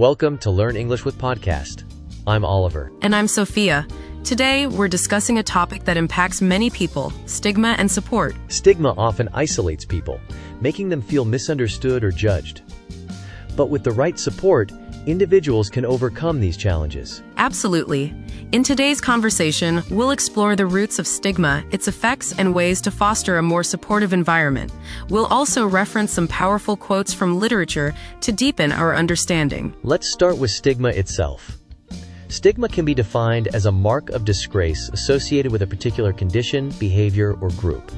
Welcome to Learn English with Podcast. I'm Oliver. And I'm Sophia. Today, we're discussing a topic that impacts many people, stigma and support. Stigma often isolates people, making them feel misunderstood or judged. But with the right support, individuals can overcome these challenges. Absolutely. In today's conversation, we'll explore the roots of stigma, its effects, and ways to foster a more supportive environment. We'll also reference some powerful quotes from literature to deepen our understanding. Let's start with stigma itself. Stigma can be defined as a mark of disgrace associated with a particular condition, behavior, or group.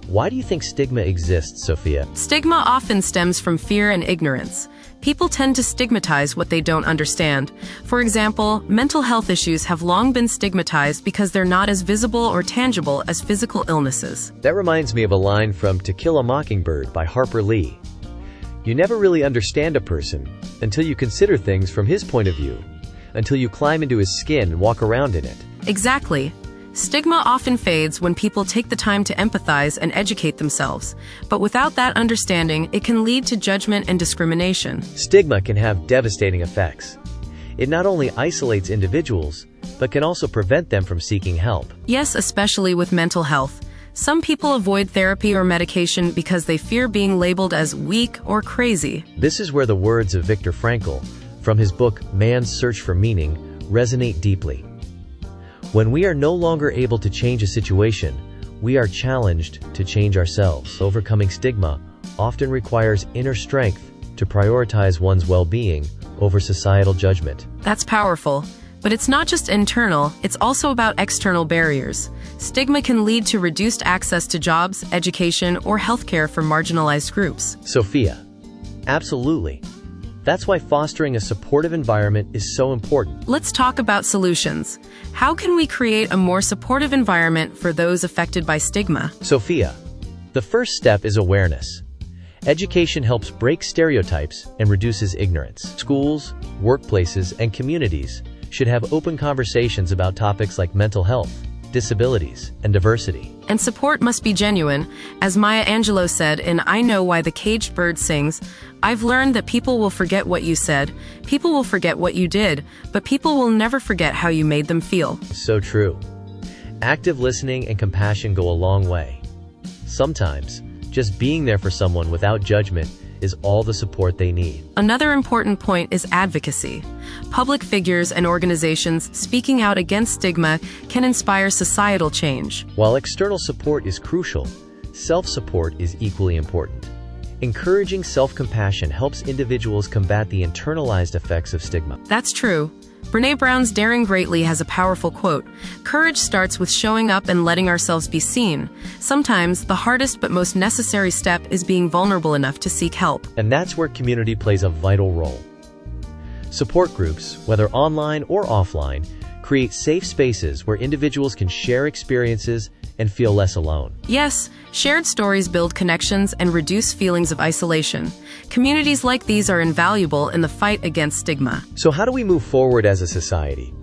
Why do you think stigma exists, Sophia? Stigma often stems from fear and ignorance. People tend to stigmatize what they don't understand. For example, mental health issues have long been stigmatized because they're not as visible or tangible as physical illnesses. That reminds me of a line from To Kill a Mockingbird by Harper Lee. You never really understand a person until you consider things from his point of view, until you climb into his skin and walk around in it. Exactly. Stigma often fades when people take the time to empathize and educate themselves. But without that understanding, it can lead to judgment and discrimination. Stigma can have devastating effects. It not only isolates individuals, but can also prevent them from seeking help. Yes, especially with mental health. Some people avoid therapy or medication because they fear being labeled as weak or crazy. This is where the words of Viktor Frankl, from his book Man's Search for Meaning, resonate deeply. When we are no longer able to change a situation, we are challenged to change ourselves. Overcoming stigma often requires inner strength to prioritize one's well-being over societal judgment. That's powerful. But it's not just internal, it's also about external barriers. Stigma can lead to reduced access to jobs, education, or healthcare for marginalized groups. Sophia, absolutely. That's why fostering a supportive environment is so important. Let's talk about solutions. How can we create a more supportive environment for those affected by stigma? Sophia, the first step is awareness. Education helps break stereotypes and reduces ignorance. Schools, workplaces, and communities should have open conversations about topics like mental health, disabilities, and diversity. And support must be genuine. As Maya Angelou said in I Know Why the Caged Bird Sings, I've learned that people will forget what you said, people will forget what you did, but people will never forget how you made them feel. So true. Active listening and compassion go a long way. Sometimes, just being there for someone without judgment is all the support they need. Another important point is advocacy. Public figures and organizations speaking out against stigma can inspire societal change. While external support is crucial, self-support is equally important. Encouraging self-compassion helps individuals combat the internalized effects of stigma. That's true. Brené Brown's Daring Greatly has a powerful quote. Courage starts with showing up and letting ourselves be seen. Sometimes, the hardest but most necessary step is being vulnerable enough to seek help. And that's where community plays a vital role. Support groups, whether online or offline, create safe spaces where individuals can share experiences and feel less alone. Yes, shared stories build connections and reduce feelings of isolation. Communities like these are invaluable in the fight against stigma. So how do we move forward as a society?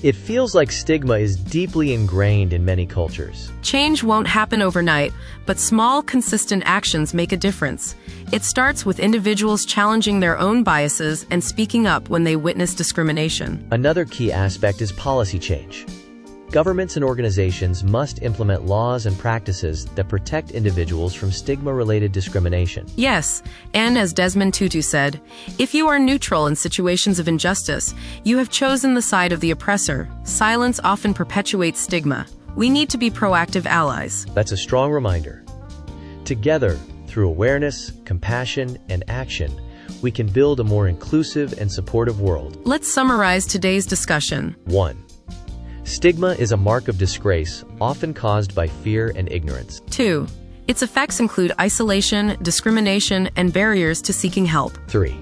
It feels like stigma is deeply ingrained in many cultures. Change won't happen overnight, but small, consistent actions make a difference. It starts with individuals challenging their own biases and speaking up when they witness discrimination. Another key aspect is policy change. Governments and organizations must implement laws and practices that protect individuals from stigma-related discrimination. Yes, and as Desmond Tutu said, if you are neutral in situations of injustice, you have chosen the side of the oppressor. Silence often perpetuates stigma. We need to be proactive allies. That's a strong reminder. Together, through awareness, compassion, and action, we can build a more inclusive and supportive world. Let's summarize today's discussion. 1. Stigma is a mark of disgrace, often caused by fear and ignorance. 2. Its effects include isolation, discrimination, and barriers to seeking help. 3.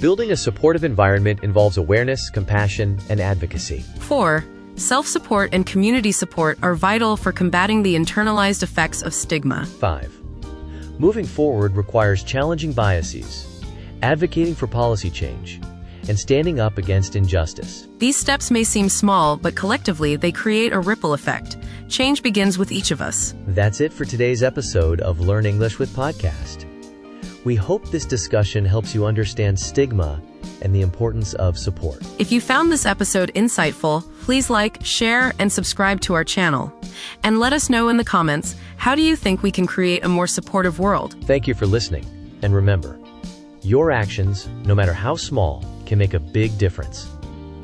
Building a supportive environment involves awareness, compassion, and advocacy. 4. Self-support and community support are vital for combating the internalized effects of stigma. 5. Moving forward requires challenging biases, advocating for policy change, and standing up against injustice. These steps may seem small, but collectively they create a ripple effect. Change begins with each of us. That's it for today's episode of Learn English with Podcast. We hope this discussion helps you understand stigma and the importance of support. If you found this episode insightful, please like, share, and subscribe to our channel. And let us know in the comments, how do you think we can create a more supportive world? Thank you for listening, and remember, your actions, no matter how small, can make a big difference.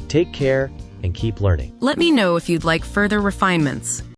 Take care and keep learning. Let me know if you'd like further refinements.